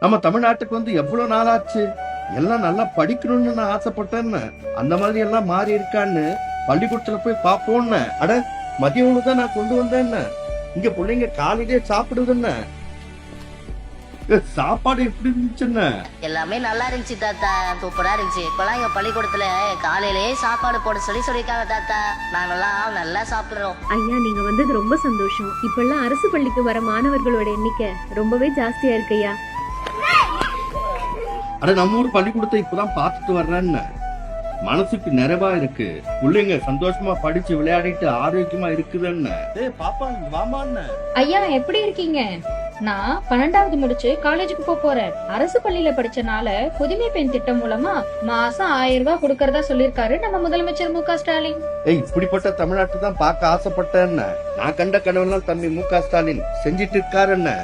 நம்ம தமிழ்நாட்டுக்கு வந்து எவ்வளவு நாளாச்சு. எல்லாம் நல்லா படிக்கணும்னு நான் ஆசைப்பட்டேன்னு, அந்த மாதிரி எல்லாம் மாறி இருக்கான்னு பள்ளிக்கூடத்துல போய் பாப்போம்னு. அட, மதிய உணவு தான் நான் கொண்டு வந்தேன்னு. இங்க பிள்ளைங்க காலையிலே சாப்பிடுதுன்னு. சாப்பாடு எப்படி இருந்துச்சுன்னு? எல்லாமே நல்லா இருந்துச்சு தாத்தா, சூப்பரா இருந்துச்சு. இப்பெல்லாம் எங்க பள்ளிக்கூடத்துல காலையிலேயே சாப்பாடு போட சொல்லிருக்காங்க தாத்தா. நாங்கெல்லாம் நல்லா சாப்பிடுறோம். ஐயா, நீங்க வந்தது ரொம்ப சந்தோஷம். இப்பெல்லாம் அரசு பள்ளிக்கு வர மாணவர்களோட எண்ணிக்கை ரொம்பவே ஜாஸ்தியா இருக்கு ஐயா. அட, நம்ம ஊர் பள்ளிக்கூடத்தை இப்பதான் பாத்துட்டு வர்றேன்னு மனசுக்கு நிறைவா இருக்கு. பிள்ளைங்க சந்தோஷமா படிச்சு விளையாடிட்டு ஆரோக்கியமா இருக்குதுன்னு. பாப்பா வாமான்னு. ஐயா, எப்படி இருக்கீங்க? நான் 12வது முடிச்சு காலேஜுக்கு போறேன். அரசு பள்ளியில படிச்சனால புதுமை பெண் திட்டம் மூலமா மாசம் 1000 ரூபாய் கொடுக்கறதா சொல்லிருக்காரு நம்ம முதலமைச்சர் மு.க. ஸ்டாலின். இப்படிப்பட்ட தமிழ்நாட்டு தான் பார்க்க ஆசைப்பட்டேன்னு. நான் கண்ட கனவெல்லாம் தம்பி மு.க. ஸ்டாலின் செஞ்சிட்டு இருக்காருன்னு.